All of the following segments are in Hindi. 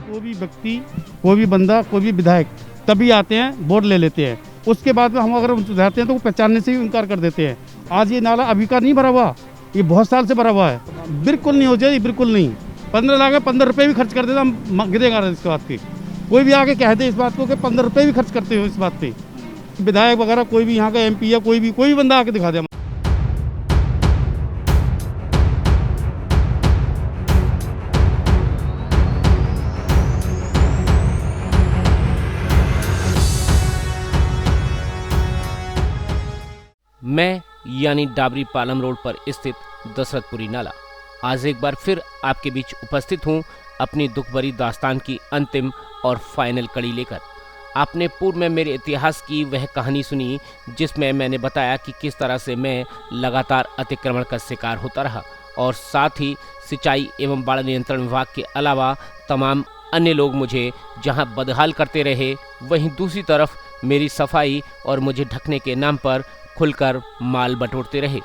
कोई भी व्यक्ति, कोई भी बंदा, कोई भी विधायक तभी आते हैं, वोट ले लेते हैं। उसके बाद में हम अगर उनसे जाते हैं तो वो पहचानने से ही इनकार कर देते हैं। आज ये नाला अभी का नहीं भरा हुआ, ये बहुत साल से भरा हुआ है। बिल्कुल नहीं हो जाए, बिल्कुल नहीं। 15 लाख 15 रुपये भी खर्च कर देता हम गिरेगा इस बात की। कोई भी आके कह दे इस बात को कि 15 रुपये भी खर्च करते हो इस बात पे, विधायक वगैरह कोई भी यहाँ का MP या कोई भी बंदा आके दिखा दे। मैं यानी डाबरी पालम रोड पर स्थित दशरथपुरी नाला आज एक बार फिर आपके बीच उपस्थित हूँ अपनी दुख भरी दास्तान की अंतिम और फाइनल कड़ी लेकर। आपने पूर्व में मेरे इतिहास की वह कहानी सुनी जिसमें मैंने बताया कि किस तरह से मैं लगातार अतिक्रमण का शिकार होता रहा और साथ ही सिंचाई एवं बाढ़ नियंत्रण विभाग के अलावा तमाम अन्य लोग मुझे जहां बदहाल करते रहे, वहीं दूसरी तरफ मेरी सफाई और मुझे ढकने के नाम पर खुलकर माल बटोरते रहे।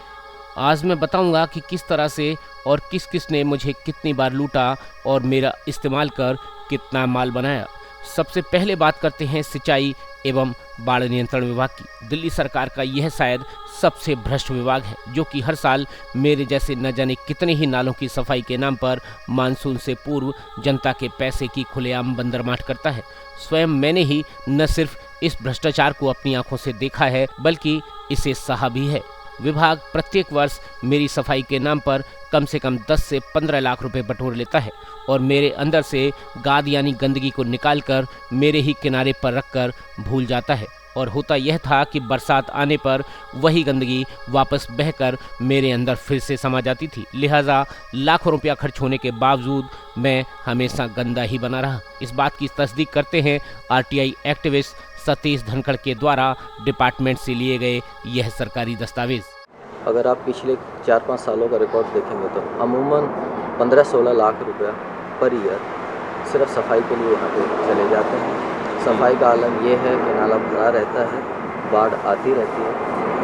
आज मैं बताऊंगा कि किस तरह से और किस किस ने मुझे कितनी बार लूटा और मेरा इस्तेमाल कर कितना माल बनाया। सबसे पहले बात करते हैं सिंचाई एवं बाढ़ नियंत्रण विभाग की। दिल्ली सरकार का यह शायद सबसे भ्रष्ट विभाग है जो कि हर साल मेरे जैसे न जाने कितने ही नालों की सफाई के नाम पर मानसून से पूर्व जनता के पैसे की खुलेआम बंदरमाट करता है। स्वयं मैंने ही न सिर्फ इस भ्रष्टाचार को अपनी आंखों से देखा है बल्कि इसे सहा भी है। विभाग प्रत्येक वर्ष मेरी सफाई के नाम पर कम से कम 10 से 15 लाख रुपए बटोर लेता है और मेरे अंदर से गाद यानी गंदगी को निकालकर मेरे ही किनारे पर रखकर भूल जाता है। और होता यह था कि बरसात आने पर वही गंदगी वापस बहकर मेरे अंदर फिर से समा जाती थी। लिहाजा लाखों रुपया खर्च होने के बावजूद मैं हमेशा गंदा ही बना रहा। इस बात की तस्दीक करते हैं RTI एक्टिविस्ट सतीश धनखड़ के द्वारा डिपार्टमेंट से लिए गए यह सरकारी दस्तावेज। अगर आप पिछले 4-5 सालों का रिकॉर्ड देखेंगे तो अमूमन 15-16 लाख रुपया पर ईयर सिर्फ सफाई के लिए यहाँ पे चले जाते हैं। सफाई का आलम ये है कि नाला भरा रहता है, बाढ़ आती रहती है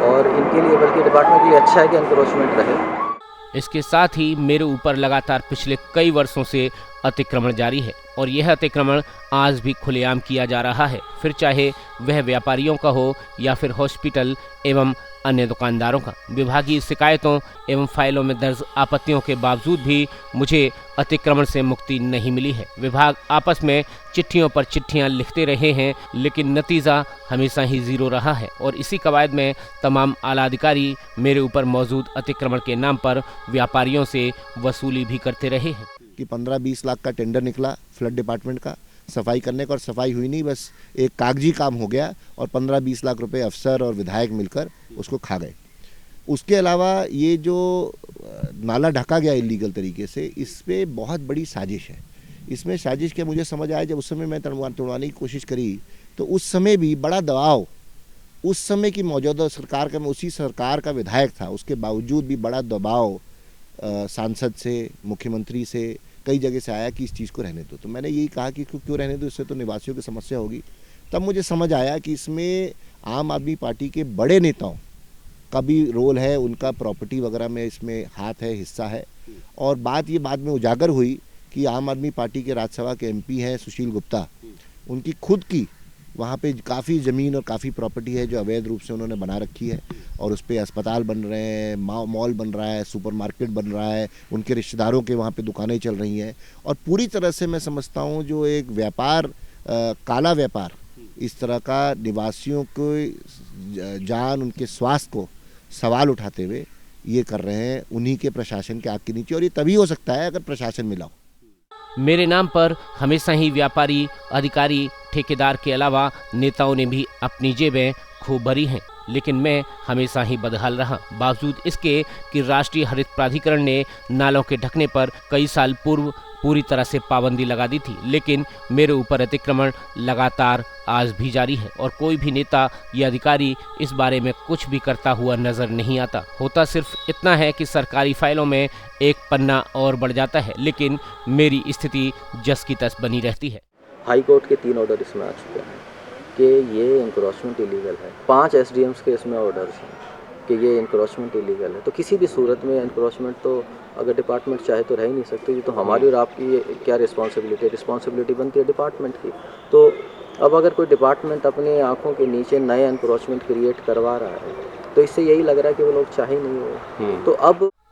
और इनके लिए बल्कि डिपार्टमेंट के लिए अच्छा है कि एनक्रोचमेंट रहे। इसके साथ ही मेरे ऊपर लगातार पिछले कई वर्षों से अतिक्रमण जारी है और यह अतिक्रमण आज भी खुलेआम किया जा रहा है, फिर चाहे वह व्यापारियों का हो या फिर हॉस्पिटल एवं अन्य दुकानदारों का। विभागीय शिकायतों एवं फाइलों में दर्ज आपत्तियों के बावजूद भी मुझे अतिक्रमण से मुक्ति नहीं मिली है। विभाग आपस में चिट्ठियों पर चिट्ठियां लिखते रहे हैं लेकिन नतीजा हमेशा ही जीरो रहा है और इसी कवायद में तमाम आला अधिकारी मेरे ऊपर मौजूद अतिक्रमण के नाम पर व्यापारियों से वसूली भी करते रहे हैं। कि 15-20 लाख का टेंडर निकला फ्लड डिपार्टमेंट का सफाई करने का और सफाई हुई नहीं, बस एक कागजी काम हो गया और 15-20 लाख रुपए अफसर और विधायक मिलकर उसको खा गए। उसके अलावा ये जो नाला ढका गया इलीगल तरीके से, इस पे बहुत बड़ी साजिश है। इसमें साजिश के मुझे समझ आया जब उस समय मैं तुड़वाने की कोशिश करी तो उस समय भी बड़ा दबाव उस समय की मौजूदा सरकार का, मैं उसी सरकार का विधायक था, उसके बावजूद भी बड़ा दबाव सांसद से, मुख्यमंत्री से, कई जगह से आया कि इस चीज़ को रहने दो। तो मैंने यही कहा कि क्यों रहने दो, इससे तो निवासियों की समस्या होगी। तब मुझे समझ आया कि इसमें आम आदमी पार्टी के बड़े नेताओं का भी रोल है, उनका प्रॉपर्टी वगैरह में इसमें हाथ है, हिस्सा है। और बात ये बाद में उजागर हुई कि आम आदमी पार्टी के राज्यसभा के MP हैं सुशील गुप्ता, उनकी खुद की वहाँ पे काफ़ी ज़मीन और काफ़ी प्रॉपर्टी है जो अवैध रूप से उन्होंने बना रखी है और उस पर अस्पताल बन रहे हैं, मॉल बन रहा है, सुपरमार्केट बन रहा है, उनके रिश्तेदारों के वहाँ पे दुकानें चल रही हैं और पूरी तरह से मैं समझता हूँ जो एक व्यापार, काला व्यापार, इस तरह का निवासियों को जान, उनके स्वास्थ्य को सवाल उठाते हुए ये कर रहे हैं उन्हीं के प्रशासन के आग के नीचे। और ये तभी हो सकता है अगर प्रशासन मिला हो। मेरे नाम पर हमेशा ही व्यापारी, अधिकारी, ठेकेदार के अलावा नेताओं ने भी अपनी जेबें खूब भरी हैं, लेकिन मैं हमेशा ही बदहाल रहा। बावजूद इसके कि राष्ट्रीय हरित प्राधिकरण ने नालों के ढकने पर कई साल पूर्व पूरी तरह से पाबंदी लगा दी थी, लेकिन मेरे ऊपर अतिक्रमण लगातार आज भी जारी है और कोई भी नेता या अधिकारी इस बारे में कुछ भी करता हुआ नजर नहीं आता। होता सिर्फ इतना है कि सरकारी फाइलों में एक पन्ना और बढ़ जाता है, लेकिन मेरी स्थिति जस की तस बनी रहती है। हाई कोर्ट के 3 ऑर्डर इसमें आ चुके हैं कि ये इंक्रोचमेंट इलीगल है। 5 SDMs के इसमें ऑर्डर्स हैं कि ये इंक्रोचमेंट इलीगल है। तो किसी भी सूरत में इंक्रोचमेंट तो अगर डिपार्टमेंट चाहे तो रह ही नहीं सकते। ये तो हमारी और आपकी क्या रिस्पॉन्सिबिलिटी है? रिस्पॉन्सिबिलिटी बनती है डिपार्टमेंट की। तो अब अगर कोई डिपार्टमेंट अपनी आंखों के नीचे नए एनक्रोचमेंट क्रिएट करवा रहा है तो इससे यही लग रहा है कि वो लोग चाह ही नहीं हो। तो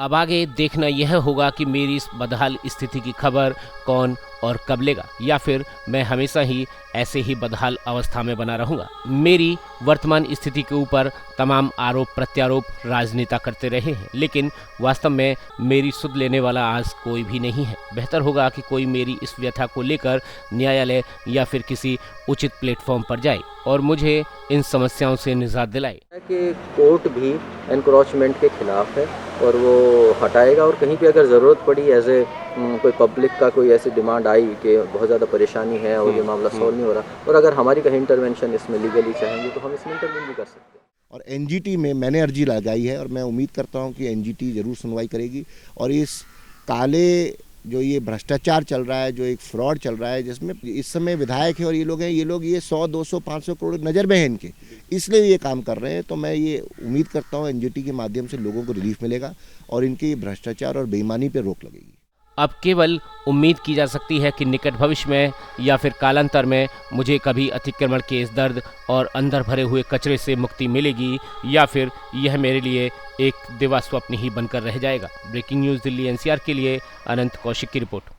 अब आगे देखना यह होगा कि मेरी इस बदहाल स्थिति की खबर कौन और कब लेगा, या फिर मैं हमेशा ही ऐसे ही बदहाल अवस्था में बना रहूंगा। मेरी वर्तमान स्थिति के ऊपर तमाम आरोप प्रत्यारोप राजनेता करते रहे हैं, लेकिन वास्तव में मेरी सुध लेने वाला आज कोई भी नहीं है। बेहतर होगा कि कोई मेरी इस व्यथा को लेकर न्यायालय या फिर किसी उचित प्लेटफॉर्म पर जाए और मुझे इन समस्याओं से निजात दिलाए। कि कोर्ट भी एनक्रोचमेंट के खिलाफ है और वो हटाएगा, और कहीं पे अगर ज़रूरत पड़ी एज ए कोई पब्लिक का कोई ऐसी डिमांड आई कि बहुत ज़्यादा परेशानी है और ये मामला सॉल्व नहीं हो रहा, और अगर हमारी कहीं इंटरवेंशन इसमें लीगली चाहेंगे तो हम इसमें इंटरवेंशन भी कर सकते हैं। और एनजीटी में मैंने अर्जी लगाई है और मैं उम्मीद करता हूं कि एनजीटी ज़रूर सुनवाई करेगी और इस काले जो ये भ्रष्टाचार चल रहा है, जो एक फ्रॉड चल रहा है, जिसमें इस समय विधायक है और ये लोग 100, 200, 500 करोड़ नज़र में है इनके, इसलिए ये काम कर रहे हैं। तो मैं ये उम्मीद करता हूँ एनजीटी के माध्यम से लोगों को रिलीफ मिलेगा और इनके भ्रष्टाचार और बेईमानी पर रोक लगेगी। अब केवल उम्मीद की जा सकती है कि निकट भविष्य में या फिर कालांतर में मुझे कभी अतिक्रमण के इस दर्द और अंदर भरे हुए कचरे से मुक्ति मिलेगी, या फिर यह मेरे लिए एक दिवा स्वप्न ही बनकर रह जाएगा। ब्रेकिंग न्यूज़ दिल्ली एनसीआर के लिए अनंत कौशिक की रिपोर्ट।